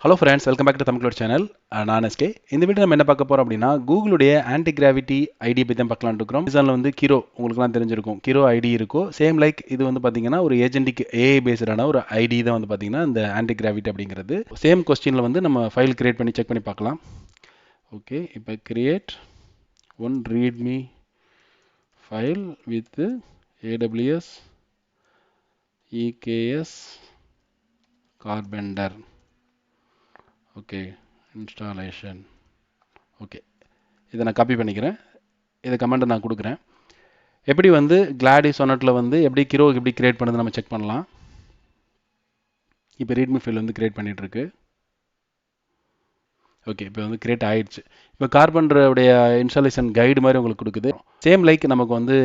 Hello friends, welcome back to Tamil channel. நான் SK. இந்த video நம்ம என்ன பார்க்க போகிறோம் அப்படின்னா, கூகுளுடைய ஆன்டி கிராவிட்டி ஐடி பற்றி தான் பார்க்கலாம்னு இருக்கிறோம். அமேசானில் வந்து கிரோ உங்களுக்குலாம் தெரிஞ்சிருக்கும். கிரோ ஐடி இருக்கும். சேம் லைக் இது வந்து பார்த்தீங்கன்னா ஒரு ஏஜென்டிக் ஏஐ பேஸ்டான ஒரு ஐடி தான் வந்து பார்த்தீங்கன்னா இந்த ஆன்டி கிராவிட்டி அப்படிங்கிறது. சேம் கொஸ்டினில் வந்து நம்ம ஃபைல் கிரியேட் பண்ணி செக் பண்ணி பார்க்கலாம். ஓகே, இப்போ create one README file with AWS EKS carpenter. Okay, installation. Okay, இதை நான் காப்பி பண்ணிக்கிறேன். இதை கமெண்ட்டை நான் கொடுக்குறேன். எப்படி வந்து கிளாடி சொனட்டில் வந்து எப்படி கிரோவுக்கு எப்படி கிரியேட் பண்ணுறது நம்ம செக் பண்ணலாம். இப்போ ரீட்மி ஃபைல் வந்து கிரியேட் பண்ணிகிட்ருக்கு. ஓகே, இப்போ வந்து கிரியேட் ஆகிடுச்சு. இப்போ கார்பெண்டருடைய இன்ஸ்டாலேஷன் கைடு மாதிரி உங்களுக்கு கொடுக்குது. சேம் லைக் நமக்கு வந்து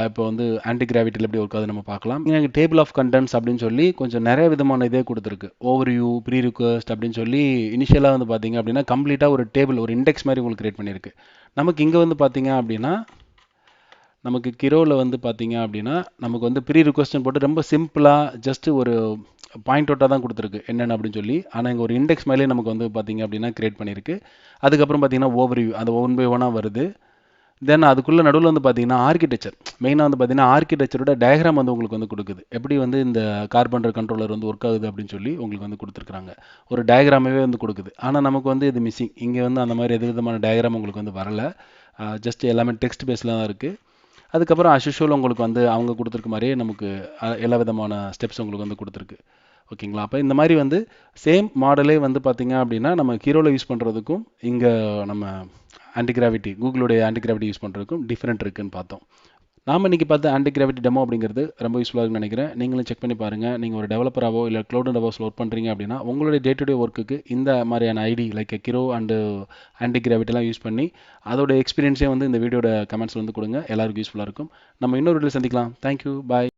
இப்போ வந்து ஆன்டி கிராவிட்டியில் எப்படி ஒர்க் ஆகுது நம்ம பார்க்கலாம். எனக்கு டேபிள் ஆஃப் கண்டென்ட்ஸ் அப்படின்னு சொல்லி கொஞ்சம் நிறைய விதமான இதே கொடுத்துருக்கு. ஓவர்வியூ, ப்ரீ ரிக்வெஸ்ட் அப்படின்னு சொல்லி இனிஷியலாக வந்து பார்த்தீங்க அப்படின்னா கம்ப்ளீட்டாக ஒரு டேபிள், ஒரு இண்டெக்ஸ் மாதிரி உங்களுக்கு கிரியேட் பண்ணியிருக்கு. நமக்கு இங்கே வந்து பார்த்தீங்க அப்படின்னா நமக்கு கிரோவில் வந்து பார்த்தீங்க அப்படின்னா நமக்கு வந்து ப்ரீ ரிக்வெஸ்ட்னு போட்டு ரொம்ப சிம்பிளாக ஜஸ்ட்டு ஒரு பாயிண்ட் அவுட்டாக தான் கொடுத்துருக்கு என்னென்ன அப்படின்னு சொல்லி. ஆனால் இங்கே ஒரு இண்டெக்ஸ் மேலே நமக்கு வந்து பார்த்தீங்க அப்படின்னா கிரியேட் பண்ணியிருக்கு. அதுக்கப்புறம் பார்த்தீங்கன்னா ஓவர்வியூ, அந்த ஒன் பை ஒன்னாக வருது. தென் அதுக்குள்ளே நடுவில் வந்து பார்த்தீங்கன்னா ஆர்கிடெக்சர், மெயினாக வந்து பார்த்தீங்கன்னா ஆர்கிடெக்சரோட டயக்ராம் வந்து உங்களுக்கு வந்து கொடுக்குது. எப்படி வந்து இந்த கார்பெண்டர் கண்ட்ரோலர் வந்து ஒர்க் ஆகுது அப்படின்னு சொல்லி உங்களுக்கு வந்து கொடுத்துருக்காங்க. ஒரு டயக்ராமாவே வந்து கொடுக்குது. ஆனால் நமக்கு வந்து இது மிஸ்ஸிங். இங்கே வந்து அந்த மாதிரி எது விதமான டயக்ராம் உங்களுக்கு வந்து வரல. ஜஸ்ட் எல்லாமே டெக்ஸ்ட் பேஸில் தான் இருக்குது. அதுக்கப்புறம் அஷ்யூஷுவல் உங்களுக்கு வந்து அவங்க கொடுத்துருக்க மாதிரியே நமக்கு எல்லா விதமான ஸ்டெப்ஸ் உங்களுக்கு வந்து கொடுத்துருக்கு. ஓகேங்களா. அப்போ இந்த மாதிரி வந்து சேம் மாடலே வந்து பார்த்தீங்க அப்படின்னா நம்ம ஹீரோவில் யூஸ் பண்ணுறதுக்கும் இங்கே நம்ம ஆன்டி கிராவிட்டி, கூகுளுடைய ஆன்டி கிராவிட்டி யூஸ் பண்ணுறதுக்கும் டிஃப்ரெண்ட் இருக்குன்னு பார்த்தோம். நாம் இன்றைக்கி பார்த்த ஆன்டி கிராவிட்டி டெமோ அப்படிங்கிறது ரொம்ப யூஸ்ஃபுல்லாக இருக்குன்னு நினைக்கிறேன். நீங்களும் செக் பண்ணி பாருங்கள். நீங்கள் ஒரு டெவலப்பராகவோ இல்லை க்ளவுட் டெவலப்ஸில் ஒர்க் பண்ணுறீங்க அப்படின்னா உங்களுடைய டே டு டே ஒர்க்குக்கு இந்த மாதிரியான ஐடி லைக் கிரோ அண்டு ஆன்டி கிராவிட்டிலாம் யூஸ் பண்ணி அதோட எக்ஸ்பீரியன்ஸே வந்து இந்த வீடியோட கமெண்ட்ஸ் வந்து கொடுங்க. எல்லாருக்கும் யூஸ்ஃபுல்லாக இருக்கும். நம்ம இன்னொரு வீடியோ சந்திக்கலாம். தேங்க்யூ, பாய்.